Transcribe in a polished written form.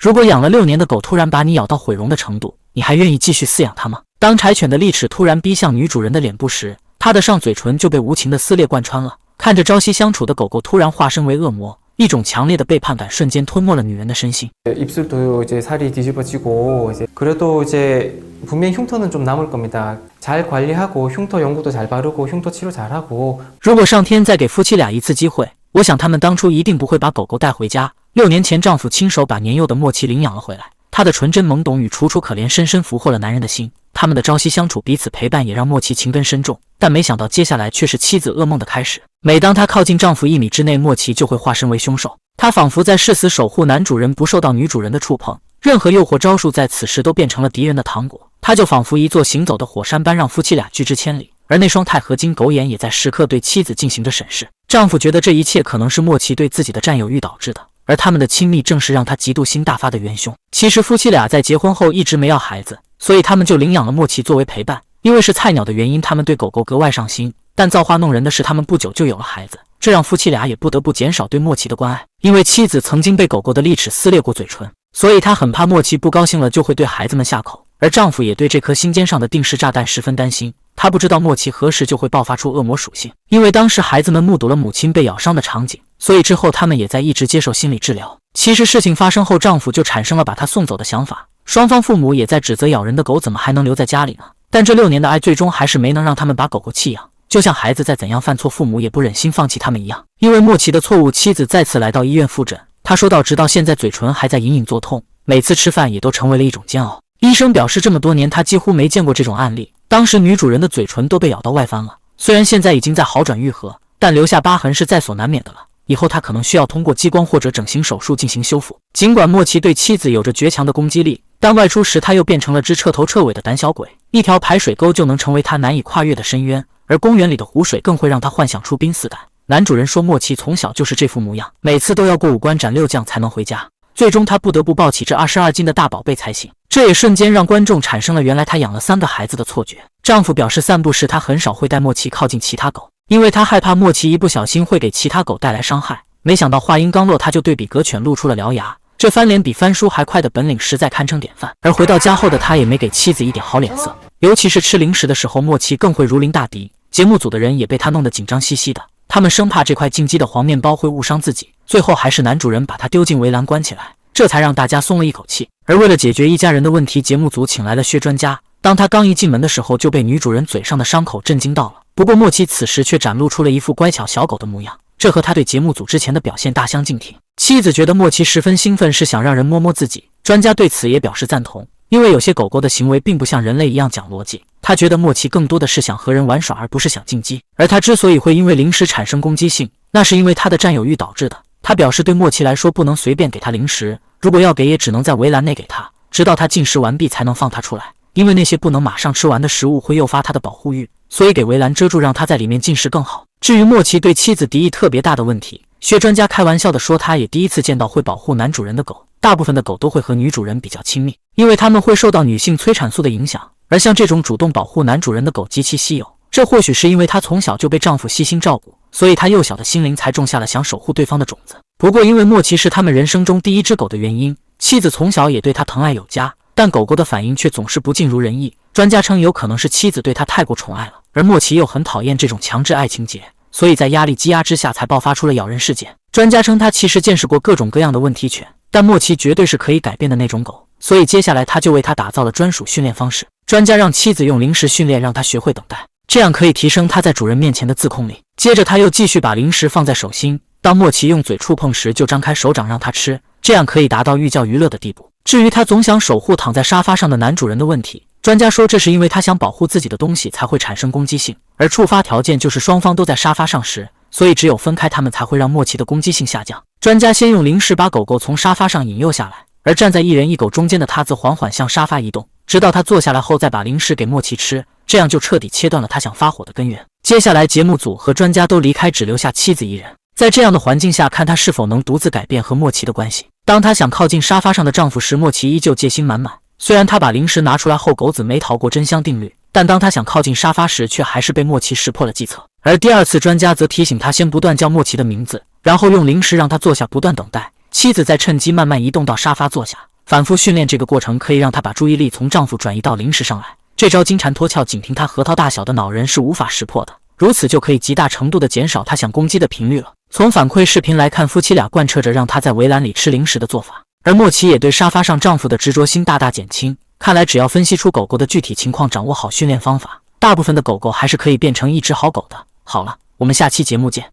如果养了6年的狗突然把你咬到毁容的程度，你还愿意继续饲养它吗？当柴犬的利齿突然逼向女主人的脸部时，它的上嘴唇就被无情的撕裂贯穿了。看着朝夕相处的狗狗突然化身为恶魔，一种强烈的背叛感瞬间吞没了女人的身心。 입술도 이제 살이 뒤집어지고 그래도 이제 분명히 흉터는 좀 남을 겁니다. 잘 관리하고 흉터 연고도 잘 바르고 흉터 치료 잘하고. 如果上天再给夫妻俩一次机会，我想他们当初一定不会把狗狗带回家。6年前，丈夫亲手把年幼的莫奇领养了回来，他的纯真懵懂与楚楚可怜深深俘获了男人的心。他们的朝夕相处，彼此陪伴，也让莫奇情根深重。但没想到接下来却是妻子噩梦的开始。每当她靠近丈夫1米之内，莫奇就会化身为凶手。他仿佛在誓死守护男主人不受到女主人的触碰，任何诱惑招数在此时都变成了敌人的糖果。他就仿佛一座行走的火山般，让夫妻俩拒之千里。而那双钛合金狗眼也在时刻对妻子进行着审视。丈夫觉得这一切可能是莫奇对自己的占有欲导致的，而他们的亲密正是让他嫉妒心大发的元凶。其实夫妻俩在结婚后一直没要孩子，所以他们就领养了莫奇作为陪伴。因为是菜鸟的原因，他们对狗狗格外上心。但造化弄人的是，他们不久就有了孩子，这让夫妻俩也不得不减少对莫奇的关爱。因为妻子曾经被狗狗的利齿撕裂过嘴唇，所以她很怕莫奇不高兴了就会对孩子们下口。而丈夫也对这颗心尖上的定时炸弹十分担心，他不知道莫奇何时就会爆发出恶魔属性。因为当时孩子们目睹了母亲被咬伤的场景，所以之后他们也在一直接受心理治疗。其实事情发生后，丈夫就产生了把他送走的想法，双方父母也在指责咬人的狗怎么还能留在家里呢？但这6年的爱最终还是没能让他们把狗狗弃养，就像孩子再怎样犯错，父母也不忍心放弃他们一样。因为莫奇的错误，妻子再次来到医院复诊。她说到，直到现在嘴唇还在隐隐作痛，每次吃饭也都成为了一种煎熬。医生表示，这么多年他几乎没见过这种案例。当时女主人的嘴唇都被咬到外翻了，虽然现在已经在好转愈合，但留下疤痕是在所难免的了。以后他可能需要通过激光或者整形手术进行修复。尽管莫奇对妻子有着绝强的攻击力，但外出时他又变成了只彻头彻尾的胆小鬼。一条排水沟就能成为他难以跨越的深渊，而公园里的湖水更会让他幻想出濒死感。男主人说，莫奇从小就是这副模样，每次都要过5关斩6将才能回家。最终他不得不抱起这22斤的大宝贝才行。这也瞬间让观众产生了原来他养了3个孩子的错觉。丈夫表示，散步时他很少会带莫奇靠近其他狗，因为他害怕莫奇一不小心会给其他狗带来伤害。没想到话音刚落，他就对比格犬露出了獠牙，这翻脸比翻书还快的本领实在堪称典范。而回到家后的他也没给妻子一点好脸色，尤其是吃零食的时候，莫奇更会如临大敌。节目组的人也被他弄得紧张兮兮的，他们生怕这块进击的黄面包会误伤自己。最后还是男主人把他丢进围栏关起来，这才让大家松了一口气。而为了解决一家人的问题，节目组请来了薛专家。当他刚一进门的时候，就被女主人嘴上的伤口震惊到了。不过莫奇此时却展露出了一副乖巧小狗的模样，这和他对节目组之前的表现大相径庭。妻子觉得莫奇十分兴奋，是想让人摸摸自己。专家对此也表示赞同，因为有些狗狗的行为并不像人类一样讲逻辑。他觉得莫奇更多的是想和人玩耍，而不是想进击。而他之所以会因为零食产生攻击性，那是因为他的占有欲导致的。他表示，对莫奇来说不能随便给他零食，如果要给也只能在围栏内给他，直到他进食完毕才能放他出来。因为那些不能马上吃完的食物会诱发他的保护欲，所以给围栏遮住，让他在里面进食更好。至于莫奇对妻子敌意特别大的问题，薛专家开玩笑地说，他也第一次见到会保护男主人的狗。大部分的狗都会和女主人比较亲密，因为它们会受到女性催产素的影响，而像这种主动保护男主人的狗极其稀有。这或许是因为她从小就被丈夫悉心照顾，所以她幼小的心灵才种下了想守护对方的种子。不过因为莫奇是他们人生中第一只狗的原因，妻子从小也对他疼爱有加，但狗狗的反应却总是不尽如人意。专家称有可能是妻子对他太过宠爱了，而莫奇又很讨厌这种强制爱情节，所以在压力积压之下才爆发出了咬人事件。专家称他其实见识过各种各样的问题犬，但莫奇绝对是可以改变的那种狗，所以接下来他就为他打造了专属训练方式。专家让妻子用零食训练，让他学会等待，这样可以提升他在主人面前的自控力。接着他又继续把零食放在手心，当莫奇用嘴触碰时就张开手掌让他吃，这样可以达到寓教于乐的地步。至于他总想守护躺在沙发上的男主人的问题，专家说这是因为他想保护自己的东西才会产生攻击性，而触发条件就是双方都在沙发上时，所以只有分开他们才会让莫奇的攻击性下降。专家先用零食把狗狗从沙发上引诱下来，而站在一人一狗中间的他则缓缓向沙发移动，直到他坐下来后再把零食给莫奇吃，这样就彻底切断了他想发火的根源。接下来节目组和专家都离开，只留下妻子一人。在这样的环境下，看他是否能独自改变和莫奇的关系。当他想靠近沙发上的丈夫时，莫奇依旧戒心满满。虽然他把零食拿出来后，狗子没逃过真香定律，但当他想靠近沙发时，却还是被莫奇识破了计策。而第二次，专家则提醒他先不断叫莫奇的名字，然后用零食让他坐下，不断等待。妻子再趁机慢慢移动到沙发坐下，反复训练这个过程可以让她把注意力从丈夫转移到零食上来。这招金蝉脱壳，仅凭她核桃大小的脑仁是无法识破的，如此就可以极大程度地减少她想攻击的频率了。从反馈视频来看，夫妻俩贯彻着让她在围栏里吃零食的做法，而莫奇也对沙发上丈夫的执着心大大减轻。看来只要分析出狗狗的具体情况，掌握好训练方法，大部分的狗狗还是可以变成一只好狗的。好了，我们下期节目见。